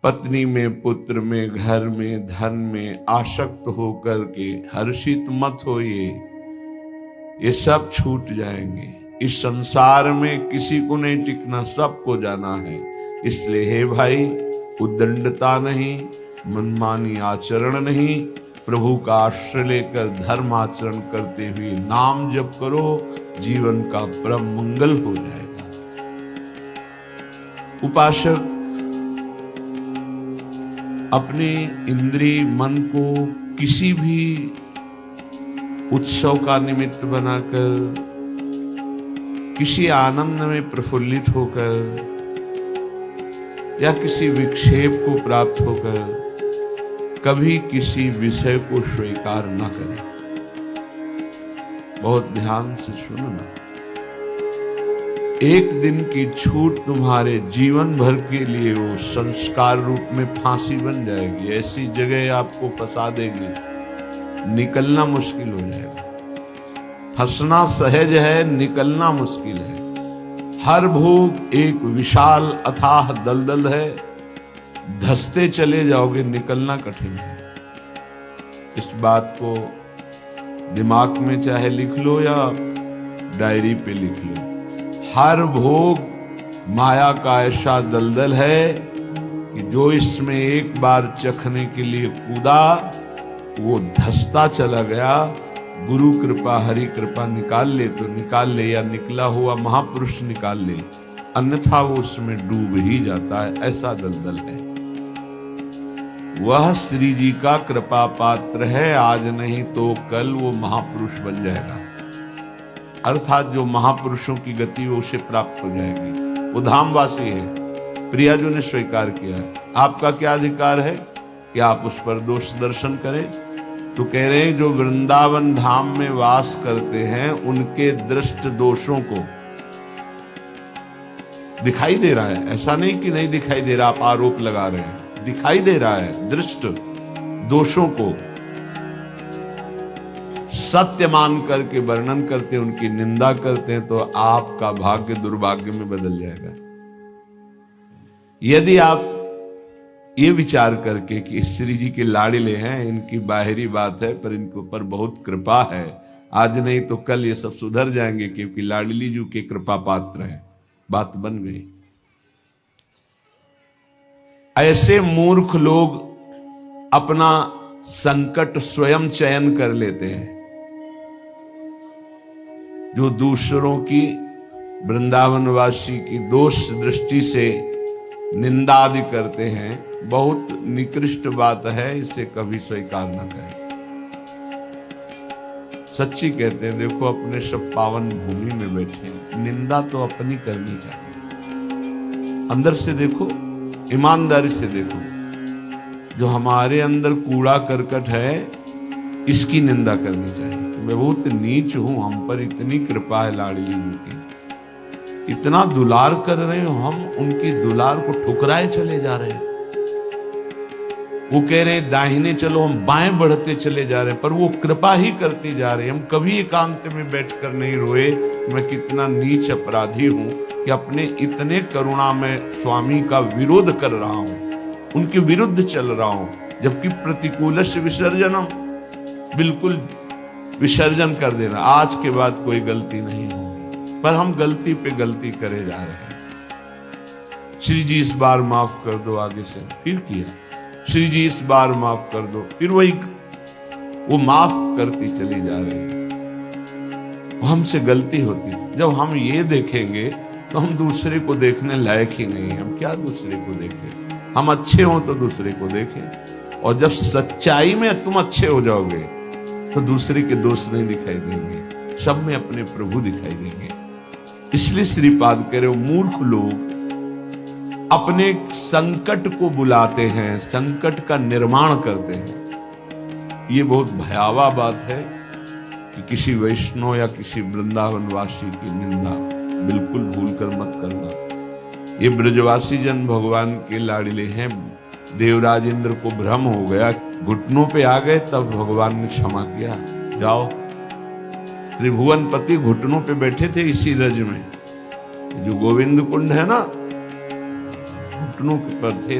पत्नी में, पुत्र में, घर में, धन में आसक्त होकर के हर्षित मत होइए, ये सब छूट जाएंगे। इस संसार में किसी को नहीं टिकना, सबको जाना है। इसलिए हे भाई, उद्दंडता नहीं, मनमानी आचरण नहीं, प्रभु का आश्रय लेकर धर्म आचरण करते हुए नाम जप करो, जीवन का परम मंगल हो जाएगा। उपासक अपने इंद्रिय मन को किसी भी उत्सव का निमित्त बनाकर, किसी आनंद में प्रफुल्लित होकर या किसी विक्षेप को प्राप्त होकर कभी किसी विषय को स्वीकार न करें। बहुत ध्यान से सुनना। एक दिन की छूट तुम्हारे जीवन भर के लिए वो संस्कार रूप में फांसी बन जाएगी। ऐसी जगह आपको फंसा देगी, निकलना मुश्किल हो जाएगा। फंसना सहज है, निकलना मुश्किल है। हर भोग एक विशाल अथाह दलदल है, धंसते चले जाओगे, निकलना कठिन है। इस बात को दिमाग में चाहे लिख लो या डायरी पे लिख लो। हर भोग माया का ऐसा दलदल है कि जो इसमें एक बार चखने के लिए कूदा वो धंसता चला गया। गुरु कृपा, हरि कृपा निकाल ले तो निकाल ले, या निकला हुआ महापुरुष निकाल ले, अन्यथा वो उसमें डूब ही जाता है। ऐसा दलदल है। वह श्री जी का कृपा पात्र है, आज नहीं तो कल वो महापुरुष बन जाएगा। अर्थात जो महापुरुषों की गति वो उसे प्राप्त हो जाएगी। वो धामवासी है, प्रियाजू ने स्वीकार किया है। आपका क्या अधिकार है कि आप उस पर दोष दर्शन करें? तो कह रहे हैं जो वृंदावन धाम में वास करते हैं उनके दृष्ट दोषों को दिखाई दे रहा है। ऐसा नहीं कि नहीं दिखाई दे रहा, आप आरोप लगा रहे हैं, दिखाई दे रहा है। दृष्ट दोषों को सत्य मान करके वर्णन करते हैं, उनकी निंदा करते हैं, तो आपका भाग्य दुर्भाग्य में बदल जाएगा। यदि आप ये विचार करके कि श्री जी के लाड़िले हैं, इनकी बाहरी बात है पर इनके ऊपर बहुत कृपा है, आज नहीं तो कल ये सब सुधर जाएंगे क्योंकि लाडली जी के कृपा पात्र हैं, बात बन गई। ऐसे मूर्ख लोग अपना संकट स्वयं चयन कर लेते हैं। जो दूसरों की, वृंदावनवासी की दोष दृष्टि से निंदा आदि करते हैं, बहुत निकृष्ट बात है, इसे कभी स्वीकार न करें। सच्ची कहते हैं, देखो अपने सब पावन भूमि में बैठे हैं, निंदा तो अपनी करनी चाहिए। अंदर से देखो, ईमानदारी से देखो, जो हमारे अंदर कूड़ा करकट है इसकी निंदा करनी चाहिए। मैं बहुत नीच हूं, हम पर इतनी कृपा है लाडली जी की, इतना दुलार कर रहे हो, हम उनकी दुलार को ठुकराए चले जा रहे हैं। वो कह रहे हैं दाहिने चलो, हम बाएं बढ़ते चले जा रहे हैं, पर वो कृपा ही करती जा रहे हैं। हम कभी एकांत में बैठकर नहीं रोए मैं कितना नीच अपराधी हूं कि अपने इतने करुणा में स्वामी का विरोध कर रहा हूं, उनके विरुद्ध चल रहा हूं, जबकि प्रतिकूलस्य विसर्जनम, बिल्कुल विसर्जन कर देना। आज के बाद कोई गलती नहीं होगी, पर हम गलती पे गलती करे जा रहे हैं। श्री जी इस बार माफ कर दो, आगे से फिर किया, श्री जी इस बार माफ कर दो, फिर वही वो माफ करती चली जा रही है। हमसे गलती होती थी। जब हम ये देखेंगे तो हम दूसरे को देखने लायक ही नहीं है। हम क्या दूसरे को देखें? हम अच्छे हों तो दूसरे को देखें, और जब सच्चाई में तुम अच्छे हो जाओगे तो दूसरे के दोष नहीं दिखाई देंगे, सब में अपने प्रभु दिखाई देंगे। इसलिए श्रीपाद कह रहे हो, मूर्ख लोग अपने संकट को बुलाते हैं, संकट का निर्माण करते हैं। ये बहुत भयावह बात है कि किसी वैष्णव या किसी वृंदावनवासी की निंदा बिल्कुल भूलकर मत करना। ये ब्रजवासी जन भगवान के लाड़िले हैं। देवराज इंद्र को भ्रम हो गया, घुटनों पे आ गए, तब भगवान ने क्षमा किया। जाओ, त्रिभुवन पति घुटनों पे बैठे थे इसी रज में, जो गोविंद कुंड है ना, घुटनों पर थे,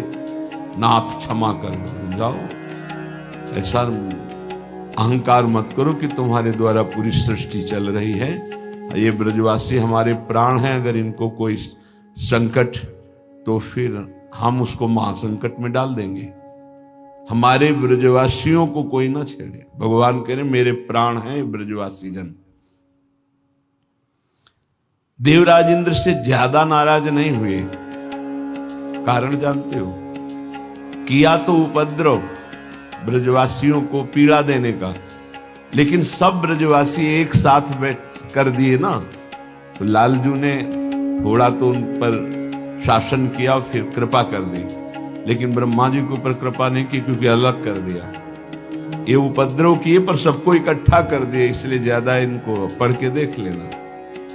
नाथ क्षमा कर दो, जाओ। ऐसा अहंकार मत करो कि तुम्हारे द्वारा पूरी सृष्टि चल रही है। ये ब्रजवासी हमारे प्राण हैं, अगर इनको कोई संकट तो फिर हम उसको महासंकट में डाल देंगे। हमारे ब्रजवासियों को कोई ना छेड़े। भगवान कह रहे मेरे प्राण हैं ब्रजवासी जन। देवराज इंद्र से ज्यादा नाराज नहीं हुए, कारण जानते हो? किया तो उपद्रव ब्रजवासियों को पीड़ा देने का, लेकिन सब ब्रजवासी एक साथ बैठ कर दिए ना, तो लालजू ने थोड़ा तो उन पर शासन किया, फिर कृपा कर दी, लेकिन ब्रह्मा जी के ऊपर कृपा नहीं की, क्योंकि अलग कर दिया। ये उपद्रव किए पर सबको इकट्ठा कर दिए, इसलिए ज्यादा इनको पढ़ के देख लेना,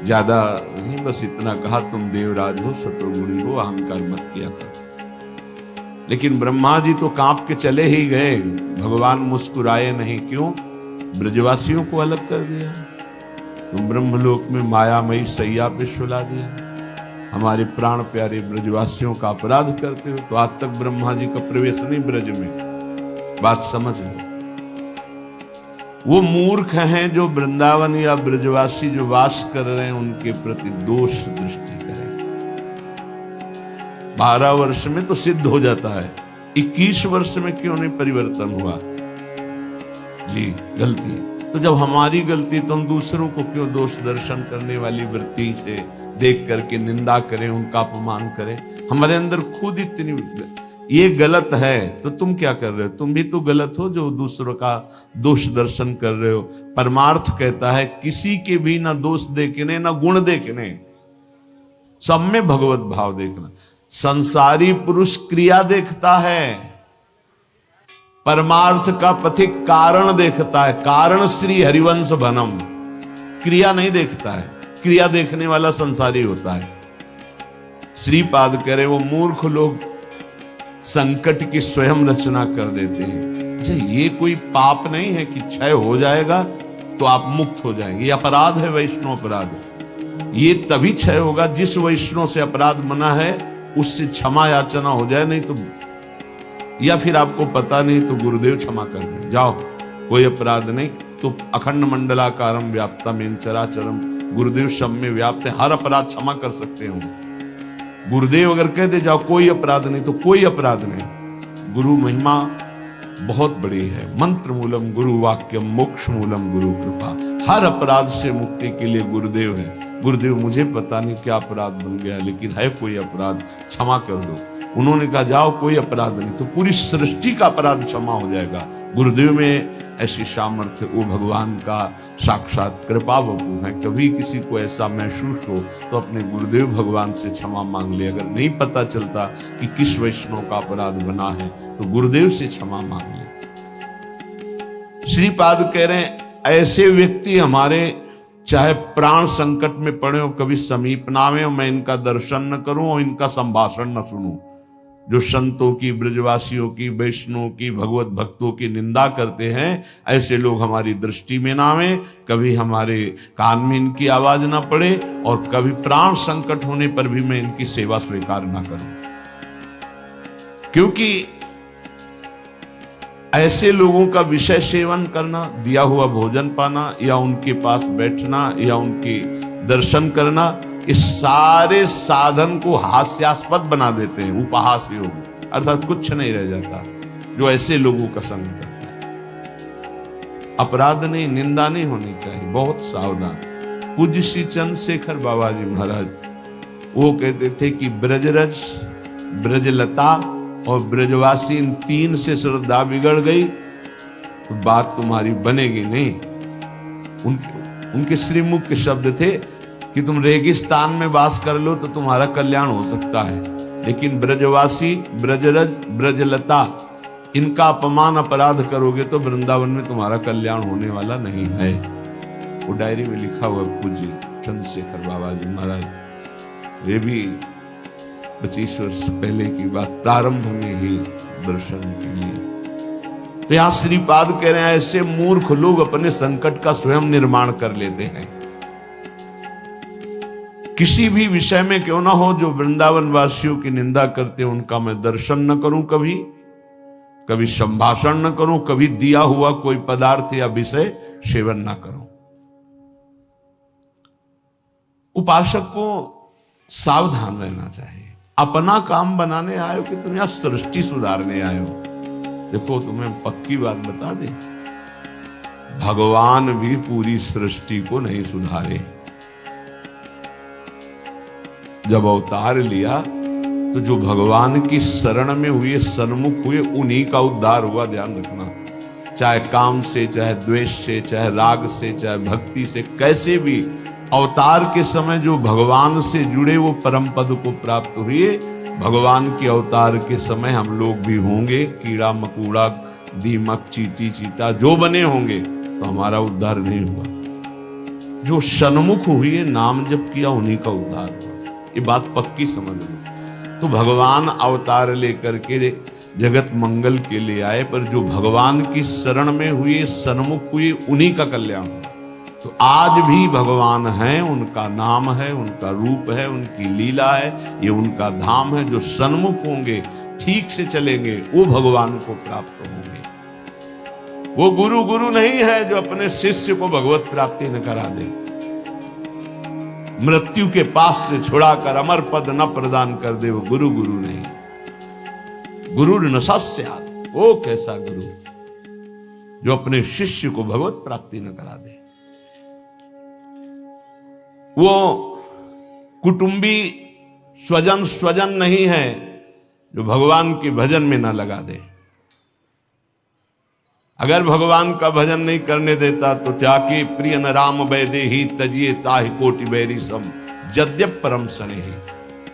ज्यादा नहीं, बस इतना कहा तुम देवराज हो, शत्रुगुणी हो, अहंकार मत किया करो। लेकिन ब्रह्मा जी तो कांप के चले ही गए, भगवान मुस्कुराए नहीं। क्यों? ब्रजवासियों को अलग कर दिया। तुम ब्रह्मलोक में मायामयी सैया पे सुला दिया, हमारे प्राण प्यारे ब्रजवासियों का अपराध करते हो। तो आज तक ब्रह्मा जी का प्रवेश नहीं ब्रज में, बात समझ लो। वो मूर्ख हैं जो वृंदावन या ब्रजवासी जो वास कर रहे हैं उनके प्रति दोष दृष्टि करें। 12 वर्ष में तो सिद्ध हो जाता है, 21 वर्ष में क्यों नहीं परिवर्तन हुआ? जी गलती। तो जब हमारी गलती तो हम दूसरों को क्यों दोष दर्शन करने वाली वृत्ति से देख करके निंदा करें, उनका अपमान करें? हमारे अंदर खुद इतनी ये गलत है, तो तुम क्या कर रहे हो? तुम भी तो गलत हो जो दूसरों का दोष दर्शन कर रहे हो। परमार्थ कहता है किसी के भी ना दोष देखने ना गुण देखने, सब में भगवत भाव देखना। संसारी पुरुष क्रिया देखता है, परमार्थ का पथिक कारण देखता है। कारण श्री हरिवंश भनम, क्रिया नहीं देखता है। क्रिया देखने वाला संसारी होता है। श्रीपाद कह रहे वो मूर्ख लोग संकट की स्वयं रचना कर देते हैं। अच्छा, ये कोई पाप नहीं है कि क्षय हो जाएगा तो आप मुक्त हो जाएंगे। ये अपराध है, वैष्णव अपराध। ये तभी क्षय होगा जिस वैष्णव से अपराध बना है उससे क्षमा याचना हो जाए, नहीं तो, या फिर आपको पता नहीं तो गुरुदेव क्षमा कर दे, जाओ कोई अपराध नहीं। तो अखंड मंडलाकारम व्याप्तम चराचरम, गुरुदेव सब में व्याप्त है, हर अपराध क्षमा कर सकते हो। गुरुदेव अगर कह दे जाओ कोई अपराध नहीं तो कोई अपराध नहीं। गुरु महिमा बहुत बड़ी है। मंत्र मूलम गुरु वाक्यम मोक्ष मूलम गुरु कृपा। हर अपराध से मुक्ति के लिए गुरुदेव है। गुरुदेव मुझे पता नहीं क्या अपराध बन गया, लेकिन है कोई अपराध, क्षमा कर दो। उन्होंने कहा जाओ कोई अपराध नहीं, तो पूरी सृष्टि का अपराध क्षमा हो जाएगा। गुरुदेव में ऐसी सामर्थ्य, वो भगवान का साक्षात कृपा वपु है। कभी किसी को ऐसा महसूस हो तो अपने गुरुदेव भगवान से क्षमा मांग ले। अगर नहीं पता चलता कि किस वैष्णव का अपराध बना है तो गुरुदेव से क्षमा मांग ले। श्रीपाद कह रहे हैं ऐसे व्यक्ति हमारे चाहे प्राण संकट में पड़े हो, कभी समीप ना आवे, मैं इनका दर्शन न करूं और इनका संभाषण न सुनूं। जो संतों की, ब्रजवासियों की, वैष्णव की, भगवत भक्तों की निंदा करते हैं, ऐसे लोग हमारी दृष्टि में ना आवे, कभी हमारे कान में इनकी आवाज ना पड़े, और कभी प्राण संकट होने पर भी मैं इनकी सेवा स्वीकार ना करूं। क्योंकि ऐसे लोगों का विषय सेवन करना, दिया हुआ भोजन पाना, या उनके पास बैठना, या उनके दर्शन करना, इस सारे साधन को हास्यास्पद बना देते हैं। उपहास योग, अर्थात कुछ नहीं रह जाता जो ऐसे लोगों का संग करता है। अपराध नहीं, निंदा नहीं होनी चाहिए, बहुत सावधान। पूज्य श्री चंद्रशेखर बाबा जी महाराज वो कहते थे कि ब्रजरज, ब्रजलता और ब्रजवासी, इन तीन से श्रद्धा बिगड़ गई तो बात तुम्हारी बनेगी नहीं। उनके श्रीमुख के शब्द थे कि तुम रेगिस्तान में वास कर लो तो तुम्हारा कल्याण हो सकता है, लेकिन ब्रजवासी, ब्रजरज, ब्रजलता, इनका अपमान अपराध करोगे तो वृंदावन में तुम्हारा कल्याण होने वाला नहीं है। वो डायरी में लिखा हुआ पूज्य चंद्रशेखर बाबा जी महाराज, वे भी 25 वर्ष पहले की बात, प्रारंभ में ही दर्शन के लिए। तो यहां श्रीपाद कह रहे हैं ऐसे मूर्ख लोग अपने संकट का स्वयं निर्माण कर लेते हैं। किसी भी विषय में क्यों ना हो, जो वृंदावन वासियों की निंदा करते उनका मैं दर्शन न करूं, कभी कभी संभाषण न करूं, कभी दिया हुआ कोई पदार्थ या विषय सेवन न करूं। उपासक को सावधान रहना चाहिए। अपना काम बनाने आयो कि तुम यहां सृष्टि सुधारने आयो। देखो तुम्हें पक्की बात बता दे, भगवान भी पूरी सृष्टि को नहीं सुधारे। जब अवतार लिया तो जो भगवान की शरण में हुए, सन्मुख हुए, उन्हीं का उद्धार हुआ। ध्यान रखना, चाहे काम से, चाहे द्वेष से, चाहे राग से, चाहे भक्ति से, कैसे भी अवतार के समय जो भगवान से जुड़े वो परम पद को प्राप्त हुए। भगवान के अवतार के समय हम लोग भी होंगे, कीड़ा मकोड़ा, दीमक, चींटी, चीता जो बने होंगे, तो हमारा उद्धार नहीं हुआ। जो सन्मुख हुए, नाम जप किया, उन्हीं का उद्धार हुआ। ये बात पक्की समझ लो। तो भगवान अवतार लेकर के जगत मंगल के लिए आए, पर जो भगवान की शरण में हुए, सन्मुख हुए, उन्हीं का कल्याण हुआ। तो आज भी भगवान हैं, उनका नाम है, उनका रूप है, उनकी लीला है, ये उनका धाम है। जो सन्मुख होंगे, ठीक से चलेंगे, वो भगवान को प्राप्त होंगे। वो गुरु नहीं है जो अपने शिष्य को भगवत प्राप्ति न करा दे, मृत्यु के पास से छुड़ाकर अमर पद न प्रदान कर दे। वो गुरु नहीं। गुरु न सस्यात्, वो कैसा गुरु जो अपने शिष्य को भगवत प्राप्ति न करा दे। वो कुटुंबी स्वजन नहीं है जो भगवान के भजन में ना लगा दे। अगर भगवान का भजन नहीं करने देता तो जाके प्रिय न राम वैदेही तजिए ताहि कोटि बैरी सम जद्यप परम स्नेही।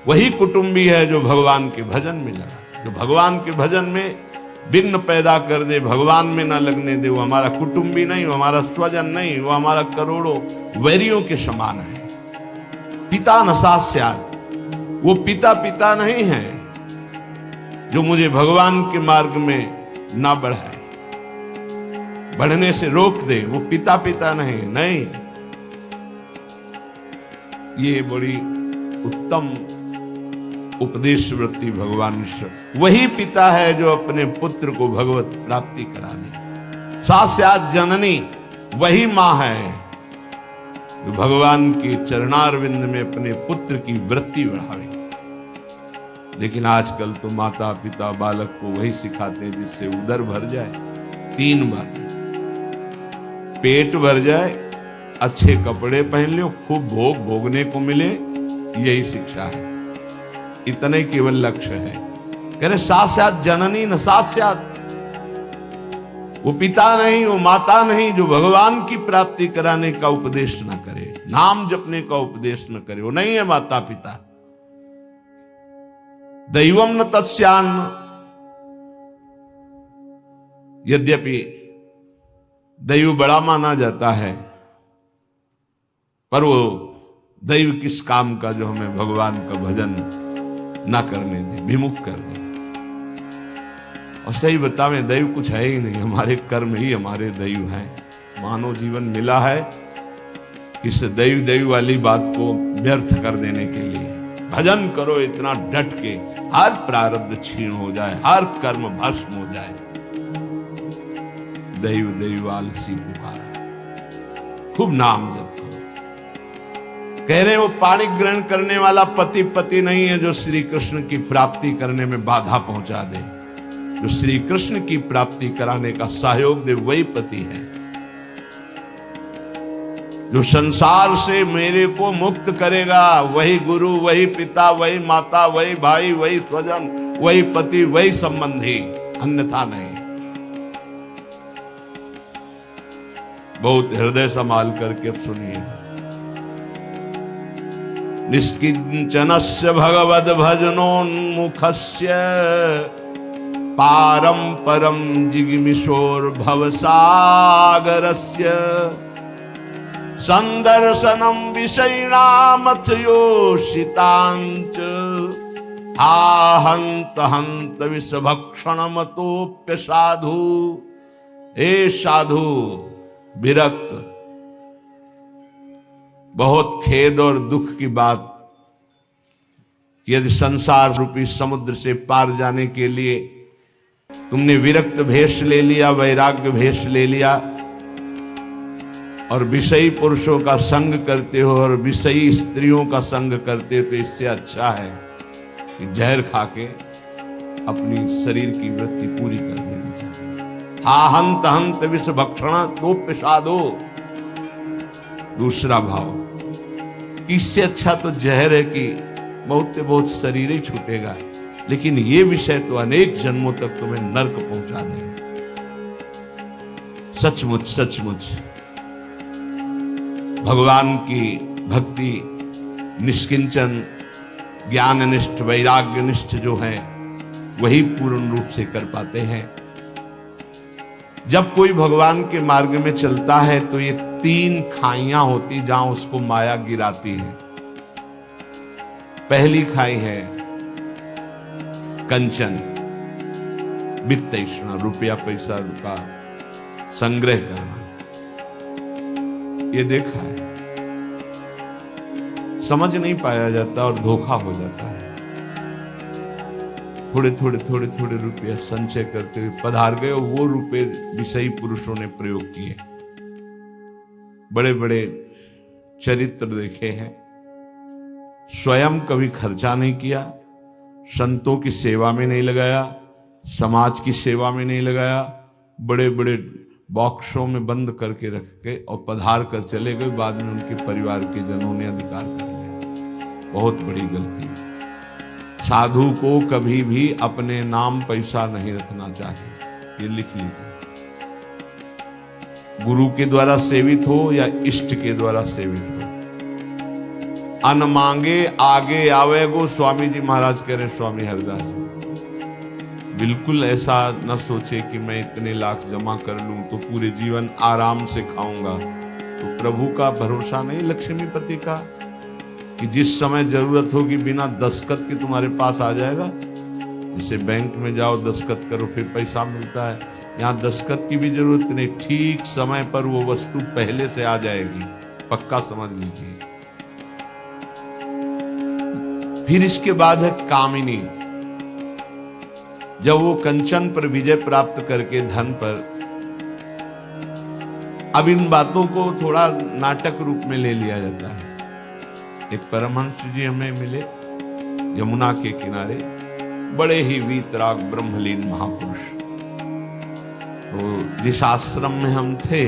वही कुटुंबी है जो भगवान के भजन में लगा। जो भगवान के भजन में विघ्न पैदा कर दे, भगवान में ना लगने दे, वो हमारा कुटुंबी नहीं, वो हमारा स्वजन नहीं, वो हमारा करोड़ों वैरियों के समान है। पिता न सास्यात्, वो पिता नहीं है जो मुझे भगवान के मार्ग में ना बढ़ाए, बढ़ने से रोक दे। वो पिता नहीं। ये बड़ी उत्तम उपदेश वृत्ति भगवान ईश्वर। वही पिता है जो अपने पुत्र को भगवत प्राप्ति करा दे। सास्यात् जननी, वही मां है जो भगवान के चरणारविंद में अपने पुत्र की वृत्ति बढ़ावे। लेकिन आजकल तो माता पिता बालक को वही सिखाते हैं जिससे उदर भर जाए। 3 बातें, पेट भर जाए, अच्छे कपड़े पहन लो, खूब भोग भोगने को मिले, यही शिक्षा है। इतना ही केवल लक्ष्य है। कह रहे सास्यात् जननी न सास्यात्, वो पिता नहीं, वो माता नहीं जो भगवान की प्राप्ति कराने का उपदेश न करे, नाम जपने का उपदेश न करे, वो नहीं है माता पिता। दैवम न तस्यान्न, यद्यपि दैव बड़ा माना जाता है, पर वो दैव किस काम का जो हमें भगवान का भजन ना करने दे, विमुख कर दे। और सही बतावे, दैव कुछ है ही नहीं, हमारे कर्म ही हमारे दैव हैं। मानव जीवन मिला है इस दैव वाली बात को व्यर्थ कर देने के लिए। भजन करो इतना डट के, हर प्रारब्ध छीण हो जाए, हर कर्म भस्म हो जाए। दैव आलसी पुकारा, खूब नाम जप करो। कह रहे वो पाणी ग्रहण करने वाला पति नहीं है जो श्री कृष्ण की प्राप्ति करने में बाधा पहुंचा दे। जो श्री कृष्ण की प्राप्ति कराने का सहयोग दे, वही पति है। जो संसार से मेरे को मुक्त करेगा, वही गुरु, वही पिता, वही माता, वही भाई, वही स्वजन, वही पति, वही संबंधी, अन्यथा नहीं। बहुत हृदय संभाल करके सुनिए। निष्किंचनस्य भगवद भजनोन्मुखस्य पारं परम जिगमिशोर भवसागरस्य संदर्शनम विषयिणामथ योषितांच हंत हंत विषभक्षणमतोप्य साधु। हे साधु, विरक्त, बहुत खेद और दुख की बात कि यदि संसार रूपी समुद्र से पार जाने के लिए तुमने विरक्त भेष ले लिया, वैराग्य भेष ले लिया और विषयी पुरुषों का संग करते हो और विषयी स्त्रियों का संग करते हो, तो इससे अच्छा है कि जहर खा के अपनी शरीर की वृत्ति पूरी कर देनी चाहिए। हा हंत हंत विष भक्षण तो पिशादो। दूसरा भाव, इससे अच्छा तो जहर है कि बहुत से बहुत शरीर ही छूटेगा, लेकिन ये विषय तो अनेक जन्मों तक तुम्हें नरक पहुंचा देगा। सचमुच सचमुच भगवान की भक्ति निष्किंचन ज्ञाननिष्ठ वैराग्यनिष्ठ जो है वही पूर्ण रूप से कर पाते हैं। जब कोई भगवान के मार्ग में चलता है तो ये 3 खाइयां होती जहां उसको माया गिराती है। पहली खाई है कंचन, वित्त तृष्णा, रुपया पैसा का संग्रह करना। ये देखा है, समझ नहीं पाया जाता और धोखा हो जाता है। थोड़े थोड़े रुपये संचय करते हुए पधार गए, वो रुपये विषयी पुरुषों ने प्रयोग किए। बड़े बड़े चरित्र देखे हैं, स्वयं कभी खर्चा नहीं किया, संतों की सेवा में नहीं लगाया, समाज की सेवा में नहीं लगाया, बड़े बड़े बॉक्सों में बंद करके रख के और पधार कर चले गए। बाद में उनके परिवार के जनों ने अधिकार कर लिया। बहुत बड़ी गलती है। साधु को कभी भी अपने नाम पैसा नहीं रखना चाहिए, ये लिख लीजिए। गुरु के द्वारा सेवित हो या इष्ट के द्वारा सेवित हो, अन मांगे आगे आवे गो। स्वामी जी महाराज कह रहे, स्वामी हरिदास जी, बिल्कुल ऐसा न सोचे कि मैं इतने लाख जमा कर लूं तो पूरे जीवन आराम से खाऊंगा। तो प्रभु का भरोसा नहीं, लक्ष्मीपति का, कि जिस समय जरूरत होगी बिना दस्तखत के तुम्हारे पास आ जाएगा। जैसे बैंक में जाओ, दस्तखत करो, फिर पैसा मिलता है। यहाँ दस्तखत की भी जरूरत नहीं, ठीक समय पर वो वस्तु पहले से आ जाएगी, पक्का समझ लीजिए। फिर इसके बाद है कामिनी। जब वो कंचन पर विजय प्राप्त करके धन पर, अब इन बातों को थोड़ा नाटक रूप में ले लिया जाता है। एक परमहंस जी हमें मिले यमुना के किनारे, बड़े ही वीतराग ब्रह्मलीन महापुरुष। तो जिस आश्रम में हम थे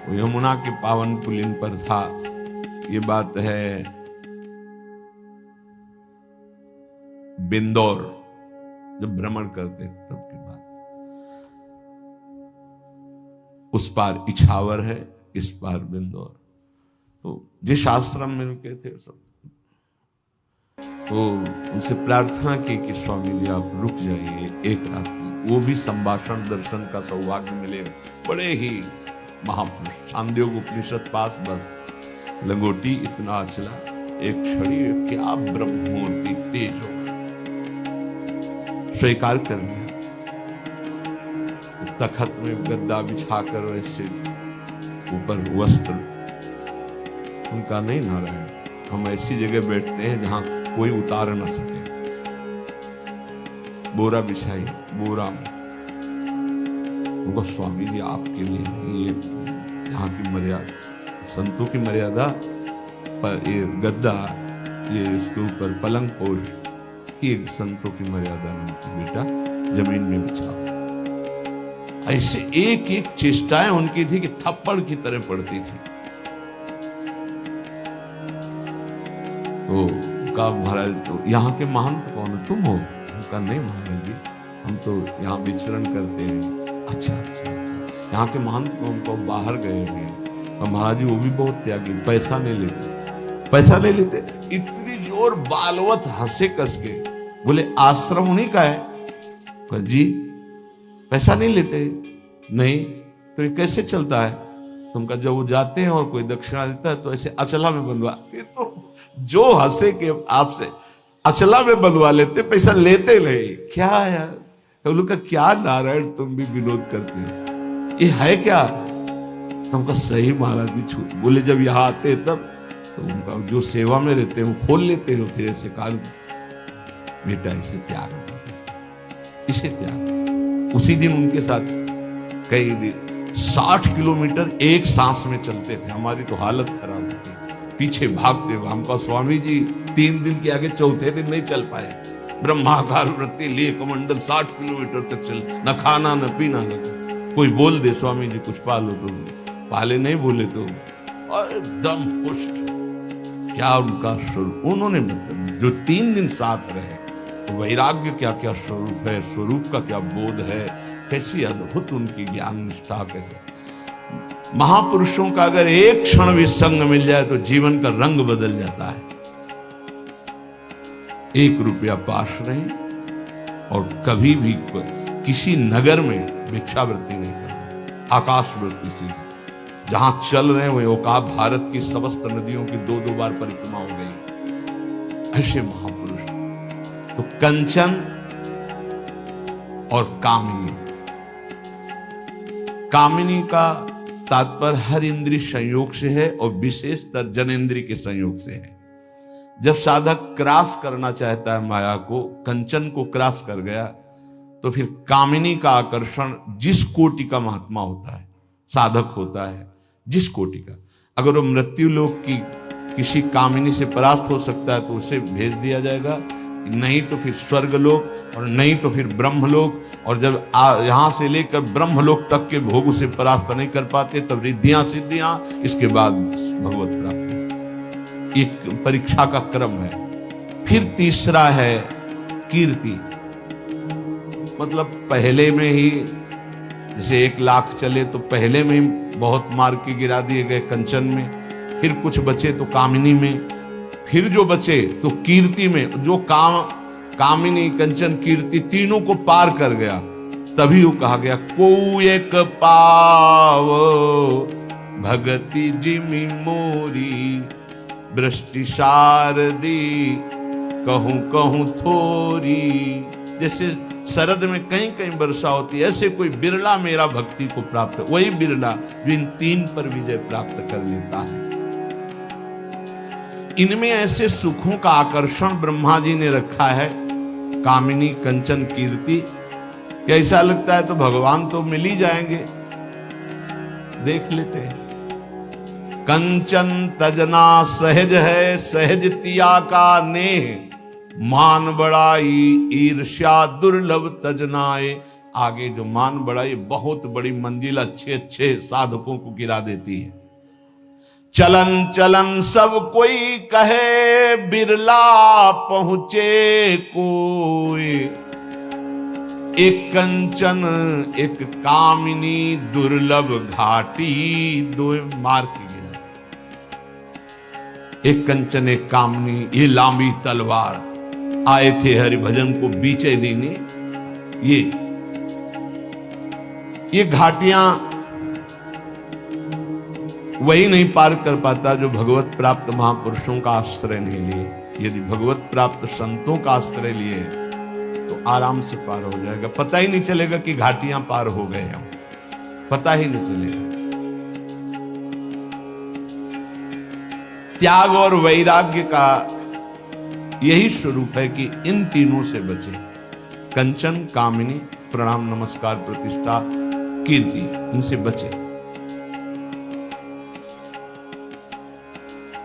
वो यमुना के पावन पुलिन पर था। ये बात है बिंदौर, जब भ्रमण करते तब की बात। उस पार इछावर है, इस पार बिंदौर। तो जिस आश्रम में रुके थे सब, तो उनसे प्रार्थना की कि स्वामी जी आप रुक जाइए एक रात्रि, वो भी संभाषण दर्शन का सौभाग्य मिलेगा। बड़े ही महापुरुष, छांदोग्य उपनिषद पास, बस लंगोटी इतना चला, एक छड़ी, क्या ब्रह्म मूर्ति तेज हो, स्वीकार कर लिया। तखत में गद्दा बिछाकर वैसे ऊपर वस्त्र, उनका नहीं नारायण, हम ऐसी जगह बैठते हैं जहां कोई उतार न सके। बोरा बिछाई, बोरा में उनको, स्वामी जी आपके लिए नहीं, ये यहाँ की मर्यादा, संतों की मर्यादा पर ये गद्दा, ये इसके ऊपर पलंग पोष, ये संतों की मर्यादा नहीं, बेटा जमीन में बिछाओ। ऐसे एक एक चेष्टाएं उनकी थी कि थप्पड़ की तरह पड़ती थी। तो का महाराज, तो यहाँ के महंत कौन है, तुम हो? उनका नहीं महाराज जी, हम तो यहाँ विचरण करते हैं। अच्छा अच्छा अच्छा, यहाँ के महंत कौन? को बाहर गए हुए हैं। और महाराज जी वो भी बहुत त्यागी, पैसा नहीं लेते, पैसा नहीं लेते। इतनी जोर बालवत हंसे कस के, बोले आश्रम उन्हीं का है? जी पैसा नहीं लेते? नहीं। तो ये कैसे चलता है? तुमका जब वो जाते हैं और कोई दक्षिणा देता है तो ऐसे अचला में बंधवा, फिर तो जो हंसे के आपसे अचला में बंधवा लेते, पैसा लेते नहीं। क्या यार, उन का क्या नारायण, तुम भी विनोद करते हो, ये है क्या? तुमका सही महाराज जी छूट। बोले जब यहाँ आते तब तो उनका जो सेवा में रहते हैं वो खोल लेते हो, फिर ऐसे कहा बेटा इसे त्याग दो, इसे त्याग। उसी दिन उनके साथ कई दिन 60 किलोमीटर एक सांस में चलते थे। हमारी तो हालत खराब हो गई, पीछे भागते हुए। हमका स्वामी जी 3 दिन के आगे चौथे दिन नहीं चल पाए। ब्रह्माकार वृत्ति लिए कमंडल 60 किलोमीटर तक चल, न खाना न पीना न कोई बोल दे स्वामी जी कुछ पालो तो पाले, नहीं बोले तो एकदम पुष्ट। क्या उनका स्वरूप, उन्होंने जो 3 दिन साथ रहे, तो वैराग्य क्या क्या स्वरूप है, स्वरूप का क्या बोध है, कैसी अद्भुत उनकी ज्ञान निष्ठा। कैसे महापुरुषों का अगर एक क्षण भी संग मिल जाए तो जीवन का रंग बदल जाता है। 1 रुपया पास रहे और कभी भी किसी नगर में भिक्षावृत्ति नहीं करना, आकाशवृत्ति से जहां चल रहे हैं वो का भारत की समस्त नदियों की 2-2 बार परिक्रमा हो गई। ऐसे महापुरुष। तो कंचन और कामिनी, कामिनी का तात्पर्य हर इंद्रिय संयोग से है और विशेषतर जनेंद्रिय के संयोग से है। जब साधक क्रॉस करना चाहता है माया को, कंचन को क्रॉस कर गया, तो फिर कामिनी का आकर्षण जिस कोटि का महात्मा होता है, साधक होता है, जिस कोटि का, अगर वो मृत्यु लोक की किसी कामिनी से परास्त हो सकता है तो उसे भेज दिया जाएगा, नहीं तो फिर स्वर्ग लोक, और नहीं तो फिर ब्रह्मलोक। और जब यहां से लेकर ब्रह्मलोक तक के भोग उसे परास्त नहीं कर पाते तब रिद्धियां सिद्धियां, इसके बाद भगवत प्राप्ति। एक परीक्षा का क्रम है। फिर तीसरा है कीर्ति, मतलब पहले में ही जैसे 1 लाख चले तो पहले में ही बहुत मार के गिरा दिए गए कंचन में, फिर कुछ बचे तो कामिनी में, फिर जो बचे तो कीर्ति में। जो कामिनी कंचन कीर्ति तीनों को पार कर गया, तभी वो कहा गया को एक पाव भगति जिमि मोरी, वृष्टि शारदी कहूं कहूं थोरी। जैसे शरद में कहीं कहीं वर्षा होती है, ऐसे कोई बिरला मेरा भक्ति को प्राप्त, वही बिरला जो इन 3 पर विजय प्राप्त कर लेता है। इनमें ऐसे सुखों का आकर्षण ब्रह्मा जी ने रखा है, कामिनी कंचन कीर्ति, कि ऐसा लगता है तो भगवान तो मिल ही जाएंगे। देख लेते हैं। कंचन तजना सहज है, सहज तिया का नेह, मान बड़ाई ईर्ष्या दुर्लभ तजनाए। आगे जो मान बड़ाई बहुत बड़ी मंजिल अच्छे अच्छे साधकों को गिरा देती है। चलन चलन सब कोई कहे, बिरला पहुंचे कोई। एक कंचन एक कामिनी, दुर्लभ घाटी, 2 मार के गिरा। एक कंचन एक कामिनी, ये लांबी तलवार आए थे हरिभजन को बीचे देने। ये घाटियां वही नहीं पार कर पाता जो भगवत प्राप्त महापुरुषों का आश्रय नहीं लिए। यदि भगवत प्राप्त संतों का आश्रय लिए तो आराम से पार हो जाएगा। पता ही नहीं चलेगा कि घाटियां पार हो गए हम, पता ही नहीं चलेगा। त्याग और वैराग्य का यही स्वरूप है कि इन तीनों से बचे। कंचन, कामिनी, प्रणाम नमस्कार प्रतिष्ठा, कीर्ति, इनसे बचे।